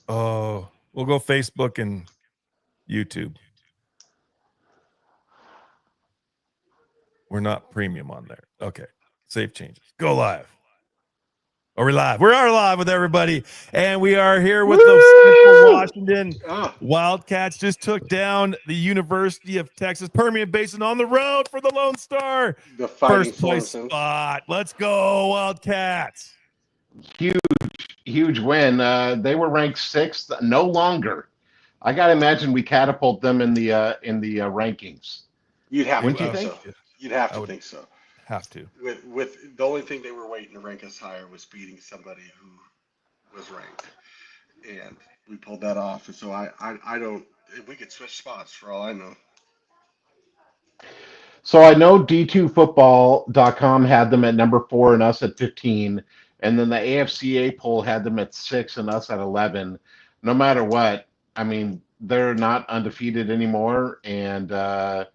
Oh, we'll go Facebook and YouTube. We're not premium on there. Okay. Save changes. Go live. Are we live? We are live with everybody. And we are here with the Central Washington Wildcats. Just took down the University of Texas Permian Basin on the road for the Lone Star. The Fighting First place Swanson. spot. Let's go, Wildcats. Huge win. They were ranked 6th, no longer. I got to imagine we catapult them in the rankings. You'd have Wouldn't to you think think? so. You'd have to think so. Have to. With the only thing they were waiting to rank us higher was beating somebody who was ranked, and we pulled that off. And so I don't. We could switch spots for all I know. So I know D2Football.com had them at number 4 and us at 15, and then the AFCA poll had them at 6 and us at 11. No matter what, I mean, they're not undefeated anymore, and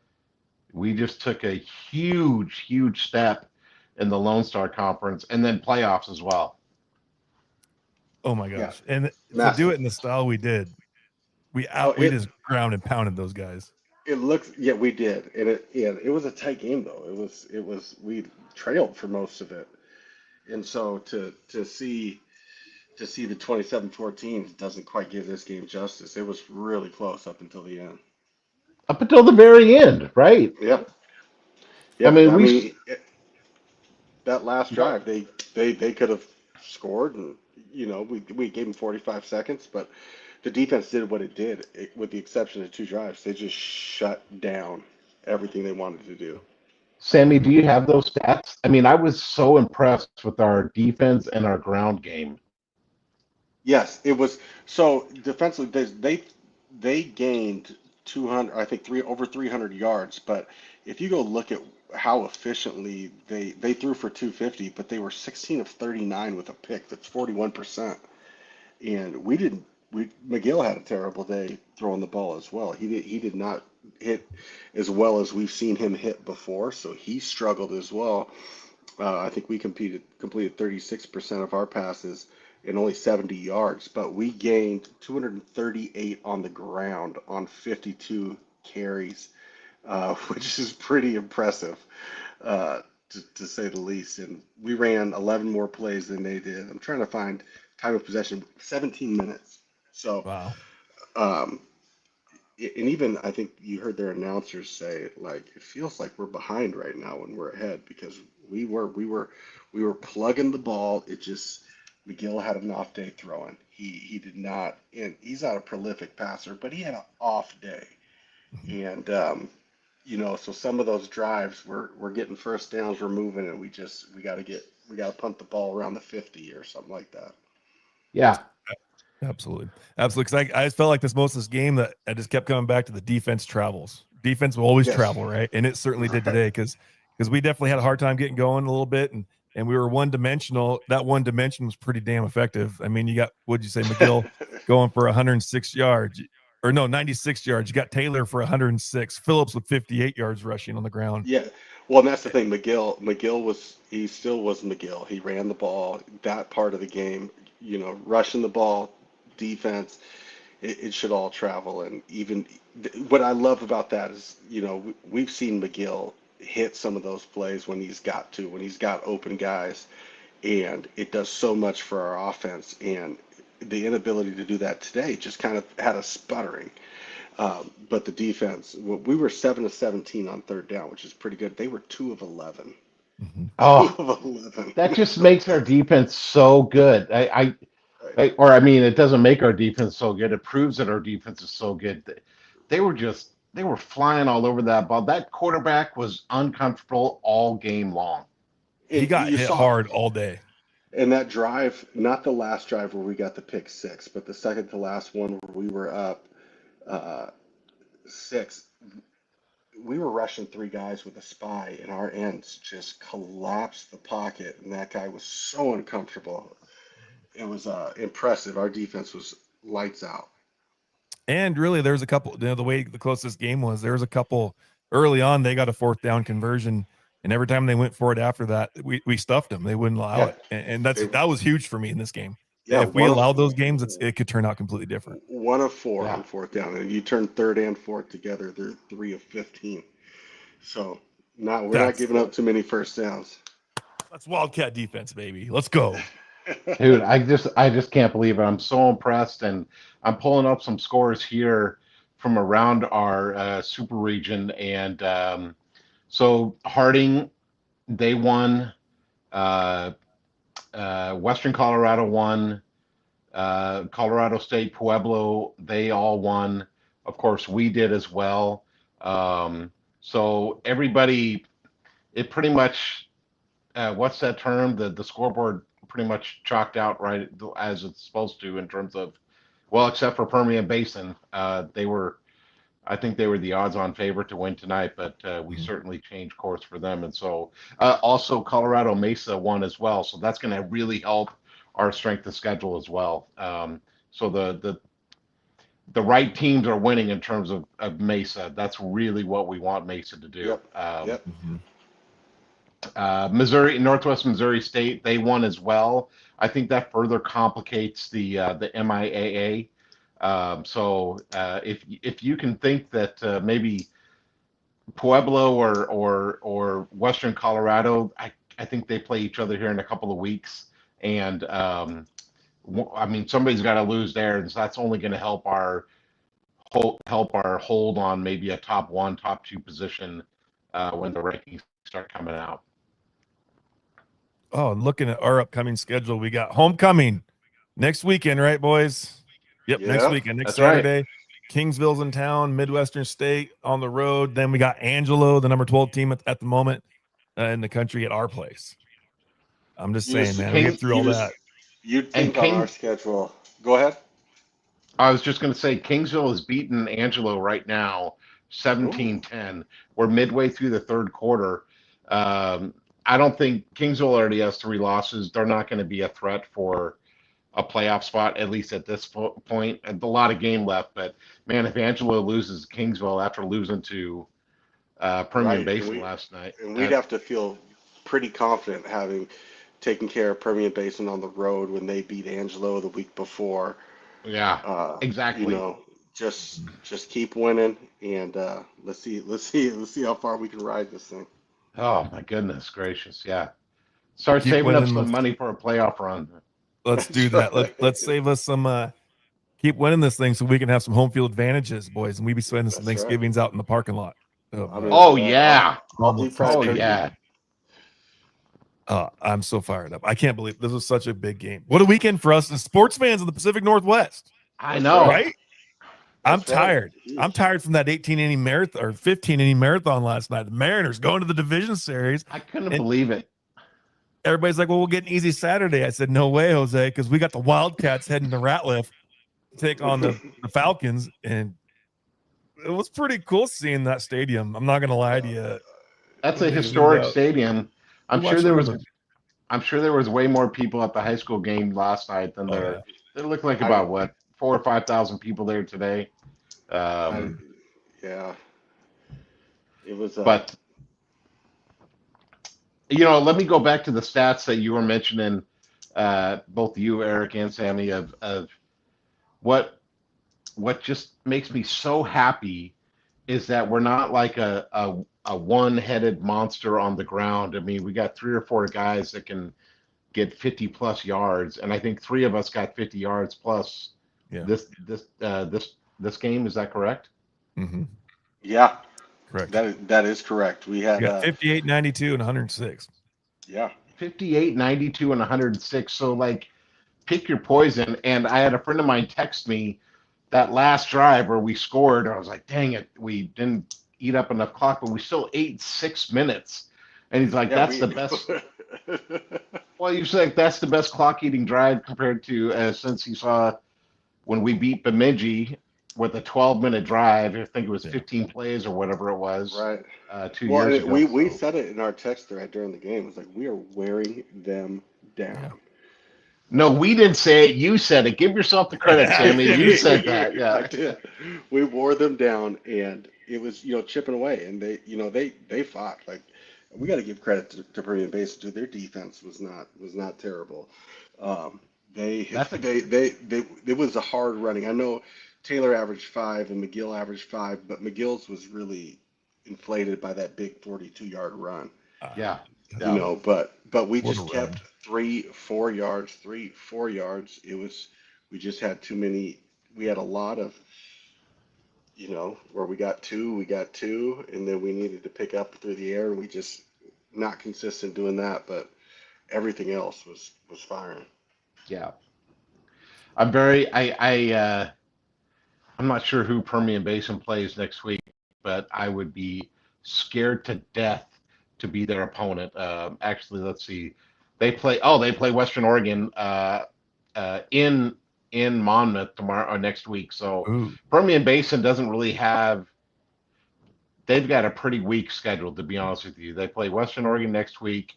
we just took a huge step in the LoneStar Conference and then playoffs as well. Oh my gosh. Yeah. And Massive. to do it in the style we did, we just ground and pounded those guys. It looks, yeah, we did, and it was a tight game though. It was we trailed for most of it, and so to see the 27-14 doesn't quite give this game justice. It was really close up until the end. Up until the very end, right? Yep. I mean, that last drive, they could have scored, and we gave them 45 seconds, but the defense did what it did, with the exception of 2 drives. They just shut down everything they wanted to do. Sammy, do you have those stats? I mean, I was so impressed with our defense and our ground game. Yes, it was. So defensively, they gained 200, I think over 300 yards. But if you go look at how efficiently they threw for 250, but they were 16 of 39 with a pick. That's 41%. And McGill had a terrible day throwing the ball as well. He did not hit as well as we've seen him hit before, so he struggled as well. I think we completed 36% of our passes and only 70 yards, but we gained 238 on the ground on 52 carries, which is pretty impressive, to say the least. And we ran 11 more plays than they did. I'm trying to find time of possession, 17 minutes. So, wow. And even I think you heard their announcers say, like, it feels like we're behind right now when we're ahead, because we were plugging the ball. It just, McGill had an off day throwing. He did not, and he's not a prolific passer, but he had an off day. And so some of those drives, we're getting first downs, we're moving, and we got to punt the ball around the 50 or something like that. Yeah. Absolutely. Because I just felt like most of this game that I just kept coming back to the defense travels. Defense will always travel, right? And it certainly did today, because we definitely had a hard time getting going a little bit, and we were one-dimensional. That one dimension was pretty damn effective. I mean, you got, what'd you say, McGill going for 106 yards. Or no, 96 yards. You got Taylor for 106. Phillips with 58 yards rushing on the ground. Yeah. Well, and that's the thing. He still was McGill. He ran the ball, that part of the game, rushing the ball, defense, it should all travel. And even what I love about that is, we've seen McGill hit some of those plays when he's got open guys, and it does so much for our offense. And the inability to do that today just kind of had us sputtering. But the defense, we were 7 of 17 on third down, which is pretty good. They were 2 of 11. Mm-hmm. Oh, 2 of 11. That just makes our defense so good. It doesn't make our defense so good. It proves that our defense is so good. They were flying all over that ball. That quarterback was uncomfortable all game long. He got hit hard all day. And that drive, not the last drive where we got the pick 6, but the second to last one where we were up 6, we were rushing 3 guys with a spy, and our ends just collapsed the pocket, and that guy was so uncomfortable. It was impressive. Our defense was lights out. And really, there's a couple, the way the closest game was, there was a couple early on, they got a 4th down conversion, and every time they went for it after that, we stuffed them. They wouldn't allow it. And that was huge for me in this game. Yeah, if we allow those games, it could turn out completely different. 1 of 4 Yeah. on fourth down, and you turn third and fourth together, they're 3 of 15. So we're not giving up too many first downs. That's Wildcat defense, baby. Let's go. Dude, I just can't believe it. I'm so impressed, and I'm pulling up some scores here from around our super region, and so Harding, they won. Uh, Western Colorado won. Colorado State, Pueblo, they all won. Of course, we did as well. So everybody, it pretty much, what's that term? The scoreboard pretty much chalked out right as it's supposed to in terms of, well, except for Permian Basin, I think they were the odds-on favorite to win tonight, but we certainly changed course for them. And so also Colorado Mesa won as well. So that's going to really help our strength of schedule as well. So the right teams are winning in terms of Mesa. That's really what we want Mesa to do. Yep. Missouri, Northwest Missouri State, they won as well. I think that further complicates the MIAA. So if you can think that maybe Pueblo or Western Colorado, I think they play each other here in a couple of weeks, and I mean somebody's got to lose there, and so that's only going to help our hold on maybe a top 1, top 2 position when the rankings start coming out. Oh, and looking at our upcoming schedule, we got homecoming next weekend, right, boys? Yep, next weekend, next Saturday. Right. Kingsville's in town, Midwestern State on the road. Then we got Angelo, the number 12 team at the moment in the country at our place. I'm just saying, man, we get through all that. You'd think on our schedule. Go ahead. I was just going to say, Kingsville has beaten Angelo right now, 17-10. We're midway through the third quarter. I don't think Kingsville already has 3 losses. They're not going to be a threat for a playoff spot, at least at this point. A lot of game left, but man, if Angelo loses Kingsville after losing to Permian Basin last night, and we'd have to feel pretty confident having taken care of Permian Basin on the road when they beat Angelo the week before. Yeah, exactly. You know, just keep winning, and let's see how far we can ride this thing. Oh my goodness gracious! Yeah, start saving up some money for a playoff run. Let's do that. Let's save us some. Keep winning this thing so we can have some home field advantages, boys, and we be spending some Thanksgivings out in the parking lot. Oh yeah! Oh yeah! I'm so fired up. I can't believe this was such a big game. What a weekend for us as sports fans in the Pacific Northwest. I know, right? I'm tired. I'm tired from that 18-inning marathon or 15-inning marathon last night. The Mariners going to the division series. I couldn't believe it. Everybody's like, well, we'll get an easy Saturday. I said, no way, Jose, because we got the Wildcats heading to Ratliff to take on the Falcons. And it was pretty cool seeing that stadium. I'm not going to lie to you. That's a historic stadium. I'm sure there was way more people at the high school game last night than there. It looked like about 4,000 or 5,000 people there today. Yeah, it was. But you know, let me go back to the stats that you were mentioning, both you, Eric, and Sammy, of what just makes me so happy is that we're not like a one-headed monster on the ground. I mean, we got 3 or 4 guys that can get 50 plus yards, and I think 3 of us got 50 yards plus. Yeah. This game, is that correct? Mm-hmm. Yeah, correct. That is correct. We had 58, 92, and 106. Yeah, 58, 92, and 106. So like, pick your poison. And I had a friend of mine text me that last drive where we scored. I was like, dang it, we didn't eat up enough clock, but we still ate 6 minutes. And he's like, that's the best. Well, you said that's the best clock eating drive compared to since you saw when we beat Bemidji with a 12-minute drive. I think it was 15 plays or whatever it was. Right. 2 years ago. We said it in our text thread during the game. It's like, we are wearing them down. Yeah. No, we didn't say it. You said it. Give yourself the credit, Sammy. You said that. Yeah. I did. We wore them down, and it was, chipping away, and they fought. Like, we got to give credit to Permian Basin too. Their defense was not terrible. They That's a it was a hard running. I know Taylor averaged 5 and McGill averaged 5, but McGill's was really inflated by that big 42-yard run. yeah, You yeah, know, but we What a just run. kept 3-4 yards, 3-4 yards. We just had too many. We had a lot of, where we got two, and then we needed to pick up through the air, and we just not consistent doing that, but everything else was firing. yeah. I'm very I'm not sure who Permian Basin plays next week, but I would be scared to death to be their opponent. Actually, let's see. They play Western Oregon in Monmouth tomorrow or next week. So Ooh, Permian Basin doesn't really have. They've got a pretty weak schedule, to be honest with you. They play Western Oregon next week,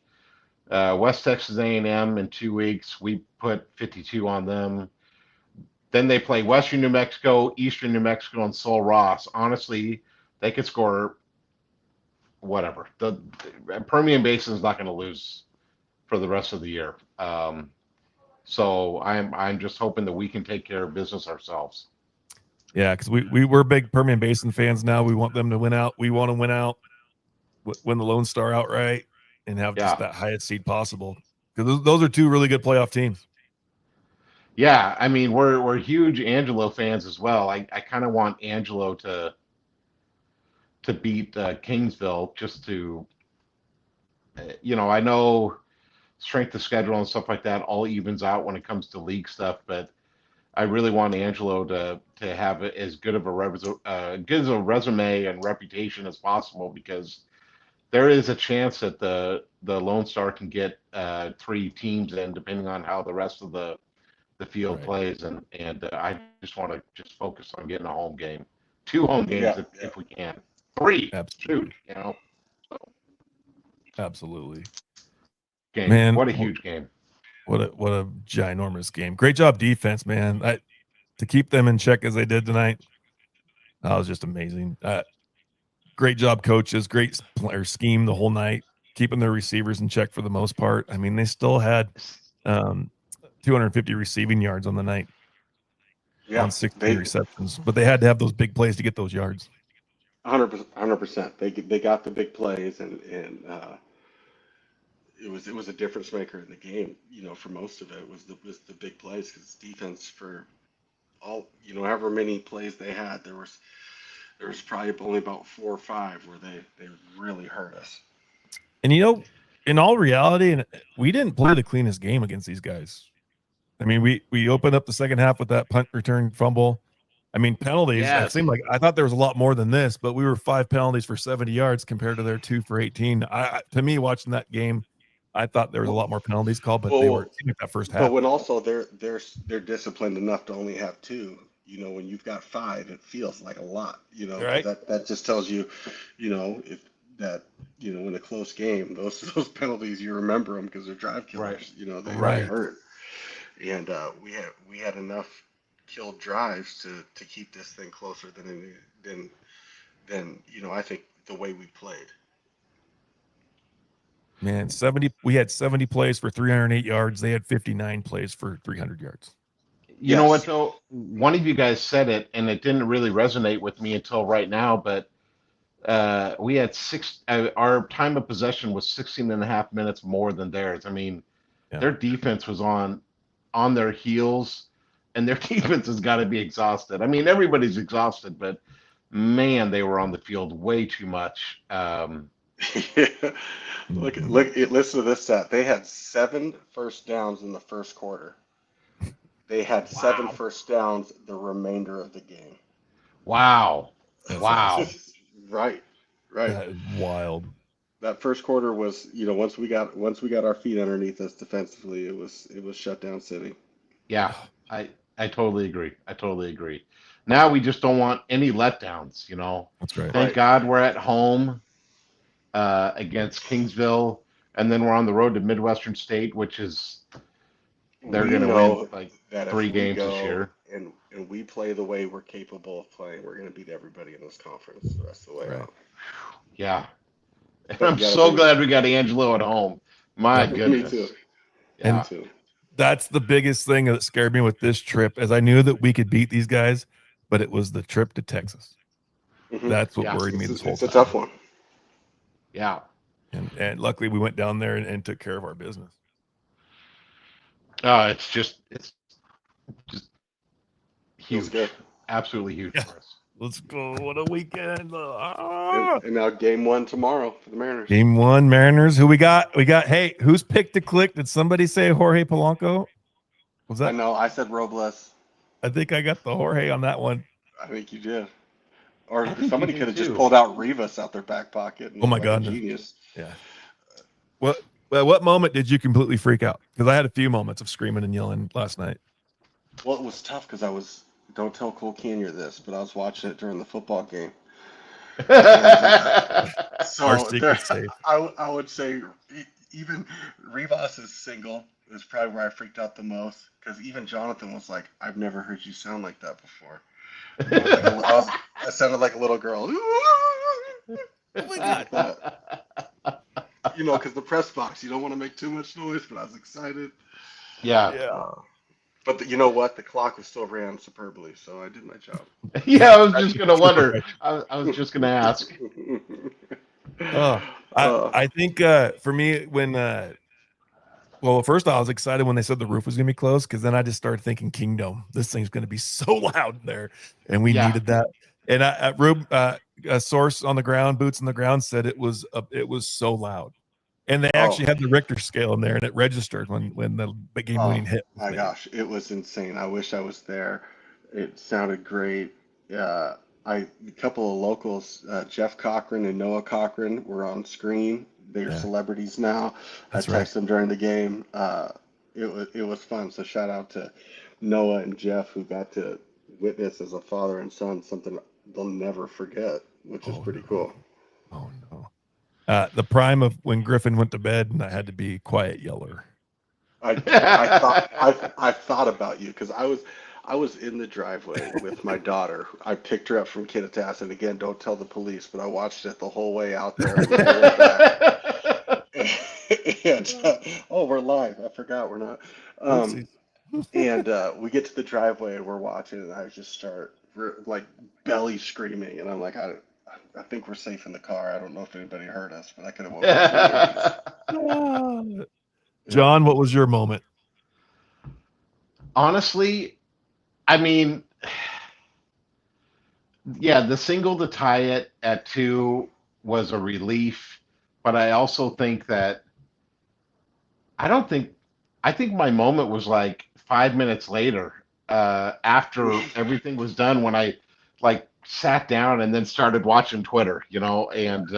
West Texas A&M in 2 weeks. We put 52 on them. Then they play Western New Mexico, Eastern New Mexico, and Sul Ross. Honestly, they could score whatever. The Permian Basin is not going to lose for the rest of the year. So I'm just hoping that we can take care of business ourselves. yeah, because we're big Permian Basin fans now. We want them to win out. We want to win out, win the Lone Star outright, and have just that highest seed possible. Because those are two really good playoff teams. Yeah, I mean we're huge Angelo fans as well. I kind of want Angelo to beat Kingsville just to I know strength of schedule and stuff like that all evens out when it comes to league stuff, but I really want Angelo to have as good of a resume and reputation as possible, because there is a chance that the Lone Star can get 3 teams in, depending on how the rest of the field plays, and I just want to just focus on getting a home game, 2 home games if we can, 3. Absolutely. Shoot, Absolutely. game. Man, What a huge game. What a ginormous game. Great job defense, man. To keep them in check as they did tonight, that was just amazing. Great job, coaches. Great player scheme the whole night, keeping their receivers in check for the most part. I mean, they still had 250 receiving yards on the night on 60 receptions, but they had to have those big plays to get those yards. 100%. They got the big plays, and it was a difference maker in the game. For most of it was the big plays, because defense, for all however many plays they had, there was probably only about 4 or 5 where they really hurt us. And in all reality, we didn't play the cleanest game against these guys. I mean, we opened up the second half with that punt return fumble. I mean, penalties. It seemed like I thought there was a lot more than this, but we were 5 penalties for 70 yards compared to their 2 for 18. To me, watching that game, I thought there was a lot more penalties called, but they were that first half. But when also they're disciplined enough to only have 2. When you've got 5, it feels like a lot. Right. That just tells you, if that in a close game, those penalties, you remember them because they're drive killers. Right. They hurt. And we had enough killed drives to keep this thing closer than I think the way we played. Man, we had 70 plays for 308 yards. They had 59 plays for 300 yards. You know what, though? One of you guys said it, and it didn't really resonate with me until right now, but we had our time of possession was 16 and a half minutes more than theirs. I mean, their defense was on their heels, and their defense has got to be exhausted. I mean, everybody's exhausted, but man, they were on the field way too much. Listen to this stat. They had 7 first downs in the first quarter. They had 7 first downs the remainder of the game. Wow. That's wow. Awesome. Right. That is wild. That first quarter was, once we got our feet underneath us defensively, it was shut down city. Yeah, I totally agree. Now we just don't want any letdowns, That's right. Thank God we're at home against Kingsville, and then we're on the road to Midwestern State, which is they're going to win like 3 games this year. And we play the way we're capable of playing, we're going to beat everybody in this conference the rest of the way out. Yeah. And I'm so glad we got Angelo at home. My goodness. Me too. Yeah. Me too. That's the biggest thing that scared me with this trip, as I knew that we could beat these guys, but it was the trip to Texas. That's what worried me this whole time. It's a tough one. Yeah. And luckily we went down there and took care of our business. It's just Feels huge. good. Absolutely huge for us. Let's go. What a weekend. And now game 1 tomorrow for the Mariners. Game 1, Mariners. Who we got? Hey, who's picked to click? Did somebody say Jorge Polanco? Was that? I know. I said Robles. I think I got the Jorge on that one. I think you did. Or I think somebody you could have did just too. pulled out Rivas out their back pocket. And Oh my looked like a God. genius. Yeah. What moment did you completely freak out? Because I had a few moments of screaming and yelling last night. Well, it was tough because don't tell Cole Canyer this, but I was watching it during the football game. So Our secret's safe. I would say even Rivas' single is probably where I freaked out the most, because even Jonathan was like, "I've never heard you sound like that before." I sounded like a little girl. Oh my God. Because the press box, you don't want to make too much noise, but I was excited. Yeah. But you know what? The clock was still ran superbly, so I did my job. Yeah, I was just gonna wonder. I was just gonna ask. I think for me, when first I was excited when they said the roof was gonna be closed, because then I just started thinking Kingdom. This thing's gonna be so loud in there, and we needed that. And a source on the ground, boots on the ground, said it was so loud, and they actually had the Richter scale in there, and it registered when the game winning hit. My gosh, it was insane. I wish I was there. It sounded great. A couple of locals, Jeff Cochran and Noah Cochran, were on screen. They're celebrities now. That's I texted them during the game. It was fun. So shout out to Noah and Jeff, who got to witness as a father and son something they'll never forget, which is pretty cool. Oh no. The prime of when Griffin went to bed and I had to be quiet yeller. I thought about you, because I was in the driveway with my daughter. I picked her up from Kittitas, and again, don't tell the police, but I watched it the whole way out there. And the whole way back. And, we're live. I forgot we're not. And we get to the driveway and we're watching, and I just start like belly screaming, and I'm like, I think we're safe in the car. I don't know if anybody heard us, but I could have woken up. John, what was your moment? Honestly, I mean, the single to tie it at 2 was a relief, but I also think that I think my moment was like 5 minutes later, after everything was done, when I like sat down and then started watching Twitter, and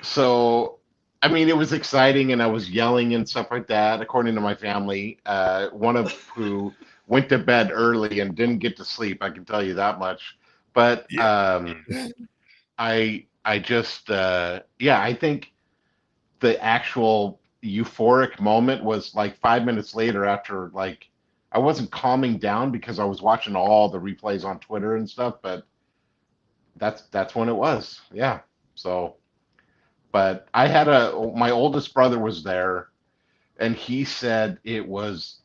so I mean, it was exciting, and I was yelling and stuff like that, according to my family, one of who went to bed early and didn't get to sleep, I can tell you that much. But I just I think the actual euphoric moment was like 5 minutes later, after like I wasn't calming down because I was watching all the replays on Twitter and stuff, but that's when it was. Yeah. So, but I had my oldest brother was there, and he said it was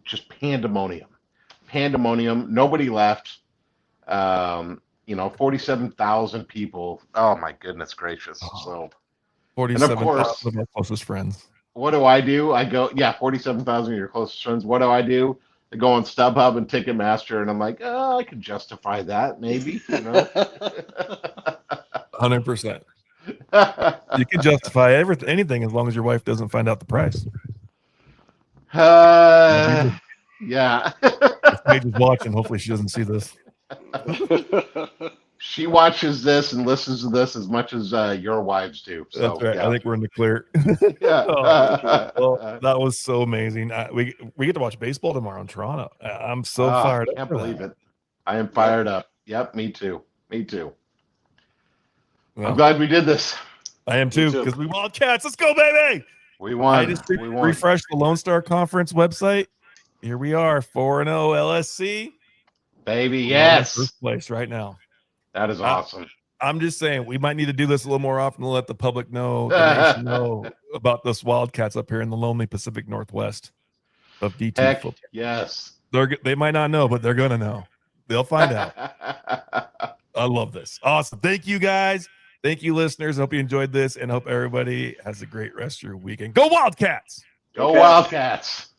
just pandemonium. Nobody left. 47,000 people. Oh my goodness gracious. So 47,000 of our closest friends. What do? I go, 47,000 of your closest friends. What do? I go on StubHub and Ticketmaster, and I'm like, I could justify that, maybe. 100%. You can justify anything as long as your wife doesn't find out the price. Yeah. If Paige is watching, hopefully she doesn't see this. She watches this and listens to this as much as your wives do. So, that's right. Yeah. I think we're in the clear. That was so amazing. We get to watch baseball tomorrow in Toronto. I'm so fired up. I can't believe it. I am fired up. Yep, me too. Well, I'm glad we did this. I am too, because we Wildcats. Let's go, baby. We won. I just refreshed the LoneStar Confrence website. Here we are, 4-0 LSC. Baby, yes. First place right now. That is awesome. I'm just saying we might need to do this a little more often to let the public know, the nation know about this Wildcats up here in the lonely Pacific Northwest of D2 Heck, football. yes. They might not know, but they're gonna know. They'll find out. I love this. Awesome. Thank you guys. Thank you, listeners. Hope you enjoyed this and hope everybody has a great rest of your weekend. Go Wildcats! Go Wildcats!